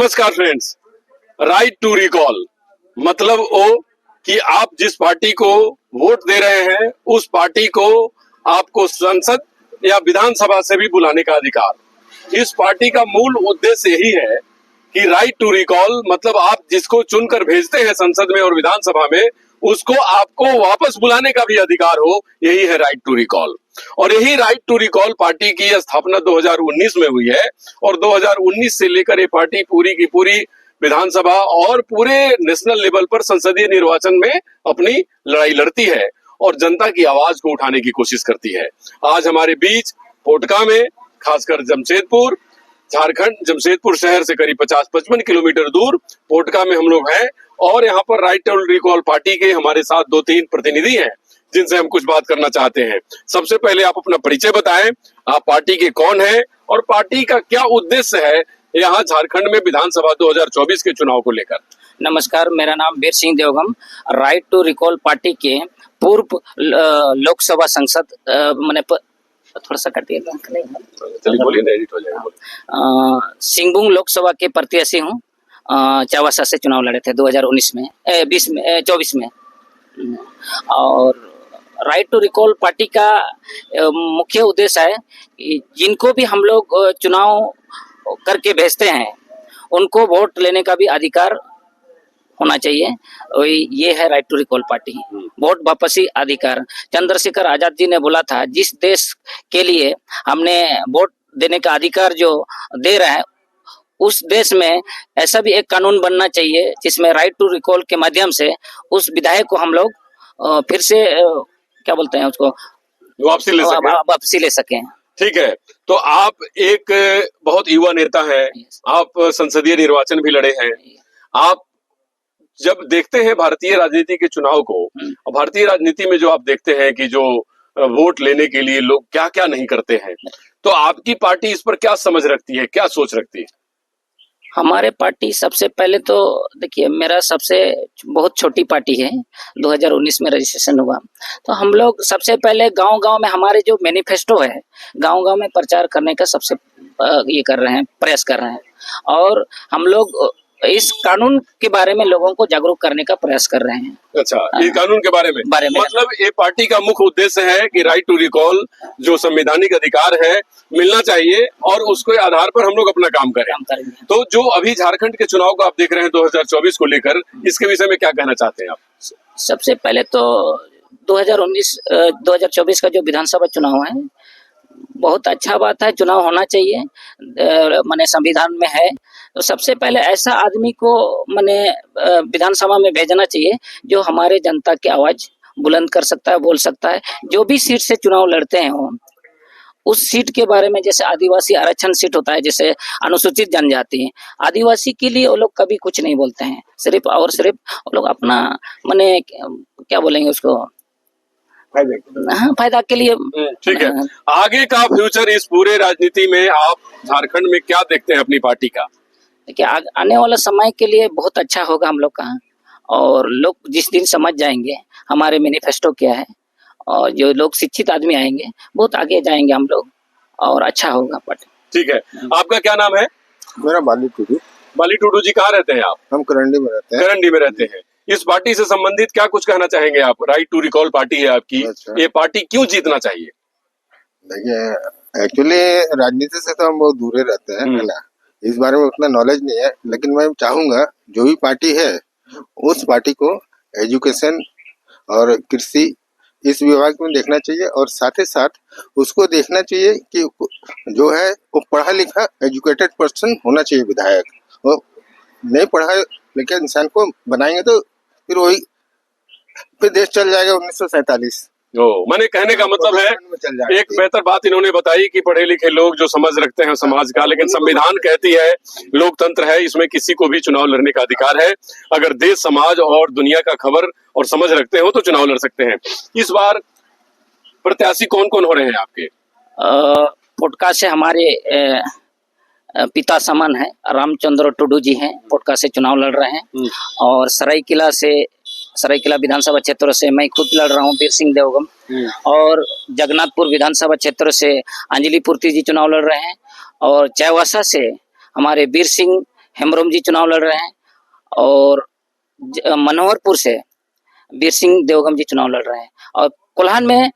नमस्कार friends. Right to recall मतलब वो कि आप जिस पार्टी को वोट दे रहे हैं उस पार्टी को आपको संसद या विधानसभा से भी बुलाने का अधिकार। इस पार्टी का मूल उद्देश्य यही है कि राइट टू रिकॉल मतलब आप जिसको चुनकर भेजते हैं संसद में और विधानसभा में उसको आपको वापस बुलाने का भी अधिकार हो, यही है राइट टू रिकॉल। और यही राइट टू रिकॉल पार्टी की स्थापना 2019 में हुई है और 2019 से लेकर ये पार्टी पूरी की पूरी विधानसभा और पूरे नेशनल लेवल पर संसदीय निर्वाचन में अपनी लड़ाई लड़ती है और जनता की आवाज को उठाने की कोशिश करती है। आज हमारे बीच पोटका में, खासकर जमशेदपुर, झारखंड जमशेदपुर शहर से करीब 50-55 किलोमीटर दूर पोटका में हम लोग हैं और यहाँ पर राइट टू रिकॉल पार्टी के हमारे साथ 2-3 प्रतिनिधि हैं जिनसे हम कुछ बात करना चाहते हैं। सबसे पहले आप अपना परिचय बताएं, आप पार्टी के कौन हैं और पार्टी का क्या उद्देश्य है यहाँ झारखंड में विधानसभा 2024 के चुनाव को लेकर। नमस्कार, मेरा नाम Bir Singh Devgam, right to recall party के पूर्व लोकसभा सांसद मैंने थोड़ा सा कर दिया, चलिए बोलिए, एडिट हो जाएगा। सिंहभूम लोकसभा के प्रत्याशी हूँ। चावासा से चुनाव लड़े थे 2019 में 24 में। और राइट टू रिकॉल पार्टी का मुख्य उद्देश्य है कि जिनको भी हम लोग चुनाव करके भेजते हैं उनको वोट लेने का भी अधिकार होना चाहिए। ये है right to recall party, vote वापसी अधिकार। चंद्रशेखर आजाद जी ने बोला था, जिस देश के लिए हमने वोट देने का अधिकार जो दे रहा है उस देश में ऐसा भी एक कानून बनना चाहिए जिसमें राइट टू रिकॉल के माध्यम से उस विधायक को हम लोग फिर से क्या बोलते हैं उसको वापसी ले सकें। ठीक है, तो आप एक बहुत युवा नेता हैं, आप संसदीय निर्वाचन भी लड़े हैं। आप जब देखते हैं भारतीय राजनीति के चुनाव को, भारतीय राजनीति में जो आप देखते हैं कि जो वोट लेने के लिए लोग क्या क्या नहीं करते हैं, तो आपकी पार्टी इस पर क्या समझ रखती है, क्या सोच रखती है? हमारे पार्टी सबसे पहले तो देखिए, मेरा सबसे बहुत छोटी पार्टी है, 2019 में रजिस्ट्रेशन हुआ। तो हम लोग सबसे पहले गांव-गांव में हमारे जो मैनिफेस्टो है, गांव-गांव में प्रचार करने का सबसे ये कर रहे हैं, प्रयास कर रहे हैं। और हम लोग इस कानून के बारे में लोगों को जागरूक करने का प्रयास कर रहे हैं। अच्छा, ये कानून के बारे में मतलब ये पार्टी का मुख्य उद्देश्य है कि राइट टू रिकॉल जो संवैधानिक अधिकार है मिलना चाहिए और उसके आधार पर हम लोग अपना काम करें। तो जो अभी झारखंड के चुनाव को आप देख रहे हैं 2024 को लेकर, इसके विषय में क्या कहना चाहते हैं आप? सबसे पहले तो 2024 का जो विधानसभा चुनाव है बहुत अच्छा बात है, चुनाव होना चाहिए, माने संविधान में है। तो सबसे पहले ऐसा आदमी को माने विधानसभा में भेजना चाहिए जो हमारे जनता की आवाज बुलंद कर सकता है, बोल सकता है। जो भी सीट से चुनाव लड़ते हैं वो उस सीट के बारे में, जैसे आदिवासी आरक्षण सीट होता है, जैसे अनुसूचित जनजाति, आदिवासी के लिए वो लोग कभी कुछ नहीं बोलते हैं, सिर्फ और सिर्फ वो लोग अपना माने क्या बोलेंगे उसको, फायदा के लिए। ठीक है, आगे का फ्यूचर इस पूरे राजनीति में आप झारखंड में क्या देखते हैं अपनी पार्टी का? देखिए, आने वाला समय के लिए बहुत अच्छा होगा हम लोग का, और लोग जिस दिन समझ जाएंगे हमारे मैनिफेस्टो क्या है और जो लोग शिक्षित आदमी आएंगे बहुत आगे जाएंगे हम लोग और अच्छा होगा पार्टी। ठीक है, आपका क्या नाम है? मेरा बाली टूडू। बाली टूडू जी, कहाँ रहते हैं आप? हम करंडी में रहते हैं। करंडी में रहते हैं। इस पार्टी से संबंधित क्या कुछ कहना चाहेंगे आप? राइट टू रिकॉल पार्टी है आपकी। अच्छा। ये पार्टी क्यों जीतना चाहिए? देखिए, एक्चुअली राजनीति से तो हम बहुत दूर रहते हैं, है ना, इस बारे में उतना नॉलेज नहीं है। लेकिन मैं चाहूंगा जो भी पार्टी है उस पार्टी को एजुकेशन और कृषि इस विभाग में देखना चाहिए और साथ ही साथ उसको देखना चाहिए कि जो है वो पढ़ा लिखा एजुकेटेड पर्सन होना चाहिए विधायक। और नहीं पढ़ा लिखा इंसान को बनाएंगे तो फिर देश चल जाएगा 1947। मैंने कहने का मतलब है, एक बेहतर बात इन्होंने बताई कि पढ़े लिखे लोग जो समझ रखते हैं समाज का, लेकिन संविधान कहती है, लोकतंत्र है, इसमें किसी को भी चुनाव लड़ने का अधिकार है। अगर देश, समाज और दुनिया का खबर और समझ रखते हो तो चुनाव लड़ सकते हैं। इस बार प्रत्याशी कौन कौन हो रहे हैं आपके? पोटका से हमारे पिता समान है, रामचंद्र टुडू जी हैं, पोटका से चुनाव लड़ रहे हैं। और सरायकेला विधानसभा क्षेत्र से मैं खुद लड़ रहा हूँ, बीर सिंह देवगम। और जगन्नाथपुर विधानसभा क्षेत्र से अंजलि पूर्ति जी चुनाव लड़ रहे हैं। और चाईबासा से हमारे बीर सिंह हेमरोम जी चुनाव लड़ रहे हैं और मनोहरपुर से वीर सिंह देवगम जी चुनाव लड़ रहे हैं और कोल्हान में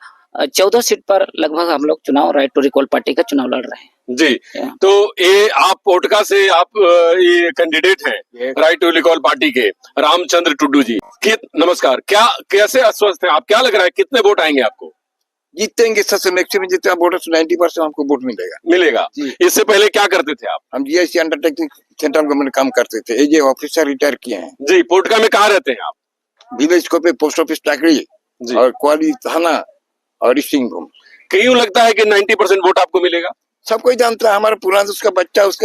14 सीट पर लगभग हम लोग चुनाव राइट टू रिकॉल पार्टी का चुनाव लड़ रहे हैं। जी, तो ये आप पोटका से आप ये कैंडिडेट हैं राइट टू रिकॉल पार्टी के रामचंद्र टुड्डू जी। नमस्कार, क्या कैसे आश्वस्त हैं आप, क्या लग रहा है कितने वोट आएंगे आपको? जीतेंगे, सबसे मैक्सिमम जितना वोट 90% हमको वोट मिलेगा। इससे पहले क्या करते थे आप? हम जीएसटी अंडरटेकिंग सेंट्रल गवर्नमेंट काम करते थे, एज ए ऑफिसर रिटायर किए हैं। जी, पोटका में कहाँ रहते हैं आप? विलेज को पे पोस्ट ऑफिस टाकरी और क्वाली थाना और सिंह। क्यों लगता है कि 90% वोट आपको मिलेगा? सब कोई जानता है, हमारा पुराना उसका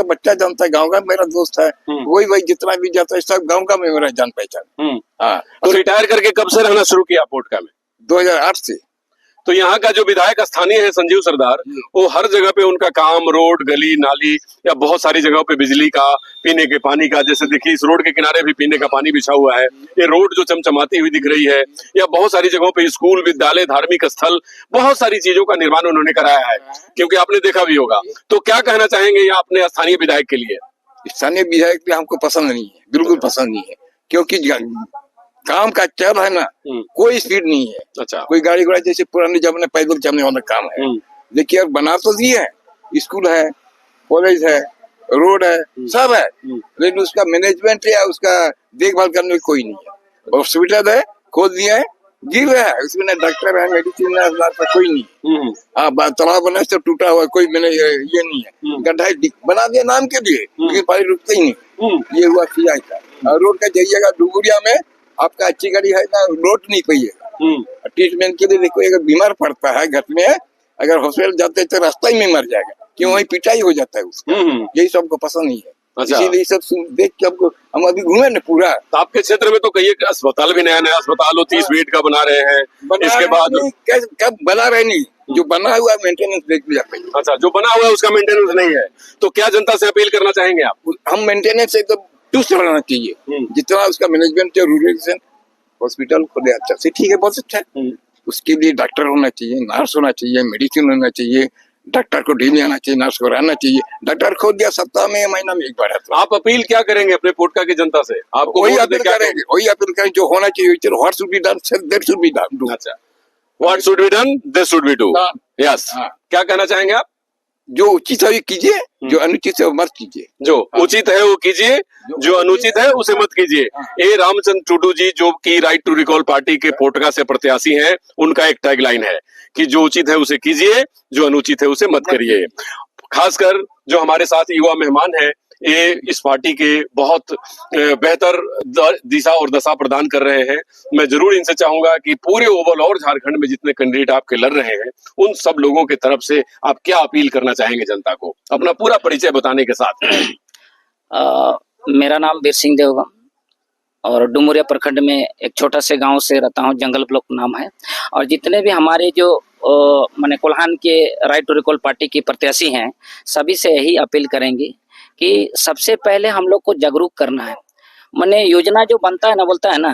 बच्चा जानता है, गाँव का मेरा दोस्त है, वही जितना भी जाता है सब गाँव का में मेरा जान पहचान। हाँ, तो रिटायर करके कब से रहना शुरू किया पोटका में? 2008 से। तो यहाँ का जो विधायक स्थानीय है संजीव सरदार, वो हर जगह पे उनका काम रोड गली नाली या बहुत सारी जगहों पे बिजली का, पीने के पानी का, जैसे देखिए इस रोड के किनारे भी पीने का पानी बिछा हुआ है, ये रोड जो चमचमाती हुई दिख रही है, या बहुत सारी जगहों पे स्कूल विद्यालय धार्मिक स्थल, बहुत सारी चीजों का निर्माण उन्होंने कराया है, क्योंकि आपने देखा भी होगा। तो क्या कहना चाहेंगे यहाँ अपने स्थानीय विधायक के लिए? स्थानीय विधायक भी हमको पसंद नहीं है, बिल्कुल पसंद नहीं है, क्योंकि काम का चल है ना, कोई स्पीड नहीं है। अच्छा, कोई गाड़ी घोड़ा जैसे पुराने जमाने पैदल चलने वाला काम है। देखिए बना तो दिए है, स्कूल है, कॉलेज है, रोड है, सब है, लेकिन उसका मैनेजमेंट या उसका देखभाल करने में कोई नहीं है। हॉस्पिटल है, खोल दिया है, गिर रहा है, उसमें ना डॉक्टर है, मेडिसिन है, कोई नहीं। हाँ, तालाब बना सब टूटा हुआ, कोई मैंने ये नहीं है, गड्ढा बना दिया नाम के लिए, लेकिन पानी रुकता ही नहीं। ये हुआ किया था। रोड का जाइएगा डुगुरिया में, आपका अच्छी गाड़ी है ना, रोड नहीं पाइएगा। ट्रीटमेंट के लिए देखो, अगर बीमार पड़ता है घर में, अगर हॉस्पिटल जाते हैं तो रास्ता ही में मर जाएगा, क्यों वही पिटाई हो जाता है उसका। यही सबको पसंद नहीं है। अच्छा। इसीलिए सब देख के हमको, हम अभी घूमे ना पूरा। तो आपके क्षेत्र में तो कई एक अस्पताल भी नया अस्पताल हो 30 बेड का बना रहे हैं, इसके बाद कब बना रहे नहीं, जो बना हुआ मेंटेनेंस देख लिया पहले। अच्छा, जो बना हुआ है उसका मेंटेनेंस नहीं है, तो क्या जनता से अपील करना चाहेंगे आप? हम मेंटेनेंस एकदम टूस्ट रहना चाहिए, जितना उसका मैनेजमेंट है, रूरल हॉस्पिटल खोले अच्छा से, ठीक है, बहुत अच्छा है। उसके लिए डॉक्टर होना चाहिए, नर्स होना चाहिए, मेडिसिन होना चाहिए, डॉक्टर को डेली आना चाहिए, नर्स को रहना चाहिए। डॉक्टर खोल दिया सप्ताह में, महीना में एक बार आता। आप अपील क्या करेंगे अपने पोटका की जनता से? आपको वही अपील करेंगे जो होना चाहिए, what should be done, that should be done. अच्छा, what should be done, this should be do. Yes, क्या कहना चाहेंगे आप? जो उचित है कीजिए, जो अनुचित है वो मत कीजिए। जो उचित है वो कीजिए, जो अनुचित है उसे मत कीजिए। ये रामचंद्र टुडू जी, जो कि राइट टू रिकॉल पार्टी के पोटका से प्रत्याशी हैं, उनका एक टैगलाइन है कि जो उचित है उसे कीजिए, जो अनुचित है उसे मत करिए। खासकर जो हमारे साथ युवा मेहमान हैं, ये इस पार्टी के बहुत बेहतर दिशा और दशा प्रदान कर रहे हैं। मैं जरूर इनसे चाहूंगा कि पूरे ओवरऑल और झारखंड में जितने कैंडिडेट आपके लड़ रहे हैं, उन सब लोगों के तरफ से आप क्या अपील करना चाहेंगे जनता को, अपना पूरा परिचय बताने के साथ? मेरा नाम वीर सिंह देवगम और डुमरिया प्रखंड में एक छोटा से गांव से रहता हूं, जंगल ब्लॉक नाम है। और जितने भी हमारे जो माने कोल्हान के राइट टू रिकॉल पार्टी के प्रत्याशी हैं, सभी से यही अपील करेंगे कि सबसे पहले हम लोग को जागरूक करना है। माने योजना जो बनता है ना, बोलता है ना,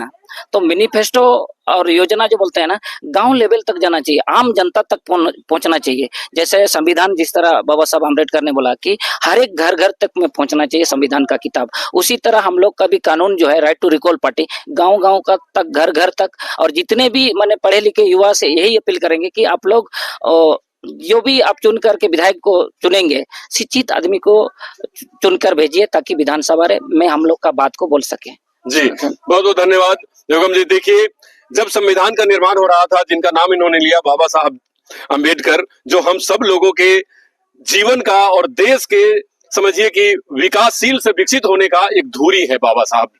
तो मैनिफेस्टो और योजना जो बोलते हैं ना, गांव लेवल तक जाना चाहिए, आम जनता तक पहुंचना चाहिए। जैसे संविधान जिस तरह बाबा साहब अम्बेडकर ने बोला कि हर एक घर घर तक में पहुंचना चाहिए संविधान का किताब, उसी तरह हम लोग का भी कानून जो है राइट टू रिकॉल पार्टी गांव गांव का तक, घर घर तक। और जितने भी माने पढ़े लिखे युवा से यही अपील करेंगे कि आप लोग जो भी आप चुन करके विधायक को चुनेंगे, शिक्षित आदमी को चुनकर भेजिए, ताकि विधानसभा में हम लोग का बात को बोल सके। जी, बहुत बहुत धन्यवाद योगम जी। देखिए, जब संविधान का निर्माण हो रहा था, जिनका नाम इन्होंने लिया बाबा साहब अम्बेडकर, जो हम सब लोगों के जीवन का और देश के, समझिए कि विकासशील से विकसित होने का एक धुरी है बाबा साहब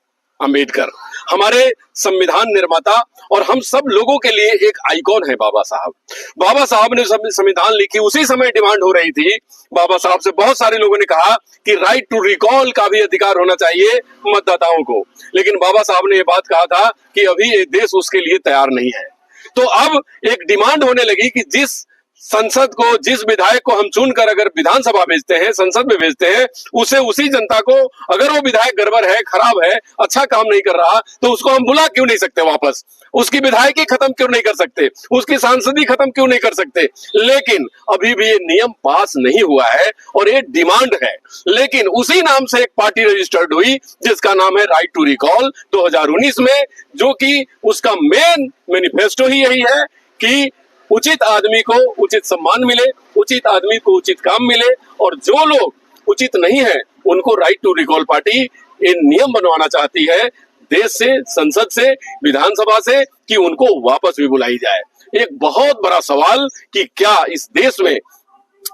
अम्बेडकर, हमारे संविधान निर्माता और हम सब लोगों के लिए एक आइकॉन है बाबा साहब। बाबा साहब ने संविधान लिखी, उसी समय डिमांड हो रही थी बाबा साहब से, बहुत सारे लोगों ने कहा कि राइट टू रिकॉल का भी अधिकार होना चाहिए मतदाताओं को, लेकिन बाबा साहब ने ये बात कहा था कि अभी ये देश उसके लिए तैयार नहीं है। तो अब एक डिमांड होने लगी कि जिस संसद को, जिस विधायक को हम चुनकर अगर विधानसभा भेजते हैं, संसद में भेजते हैं, उसे उसी जनता को, अगर वो विधायक गड़बड़ है, खराब है, अच्छा काम नहीं कर रहा, तो उसको हम बुला क्यों नहीं सकते वापस? उसकी विधायकी खत्म क्यों नहीं कर सकते? उसकी सांसदी खत्म क्यों नहीं कर सकते? लेकिन अभी भी ये नियम पास नहीं हुआ है और ये डिमांड है। लेकिन उसी नाम से एक पार्टी रजिस्टर्ड हुई जिसका नाम है राइट टू रिकॉल 2019 में, जो कि उसका मेन मैनिफेस्टो ही यही है कि उचित आदमी को उचित सम्मान मिले, उचित आदमी को उचित काम मिले, और जो लोग उचित नहीं है उनको राइट टू रिकॉल पार्टी ये नियम बनवाना चाहती है देश से, संसद से, विधानसभा से, कि उनको वापस भी बुलाई जाए। एक बहुत बड़ा सवाल कि क्या इस देश में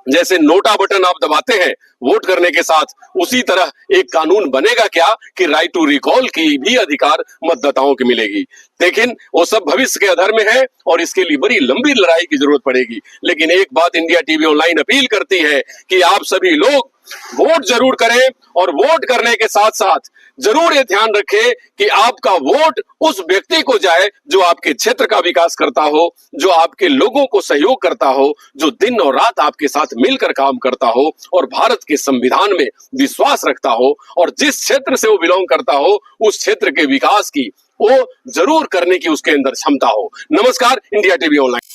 जैसे नोटा बटन आप दबाते हैं वोट करने के साथ, उसी तरह एक कानून बनेगा क्या कि राइट टू रिकॉल की भी अधिकार मतदाताओं की मिलेगी? लेकिन वो सब भविष्य के अधर में है और इसके लिए बड़ी लंबी लड़ाई की जरूरत पड़ेगी। लेकिन एक बात इंडिया टीवी ऑनलाइन अपील करती है कि आप सभी लोग वोट जरूर करें, और वोट करने के साथ साथ जरूर ये ध्यान रखें कि आपका वोट उस व्यक्ति को जाए जो आपके क्षेत्र का विकास करता हो, जो आपके लोगों को सहयोग करता हो, जो दिन और रात आपके साथ मिलकर काम करता हो और भारत के संविधान में विश्वास रखता हो, और जिस क्षेत्र से वो बिलोंग करता हो उस क्षेत्र के विकास की वो जरूर करने की उसके अंदर क्षमता हो। नमस्कार, इंडिया टीवी ऑनलाइन।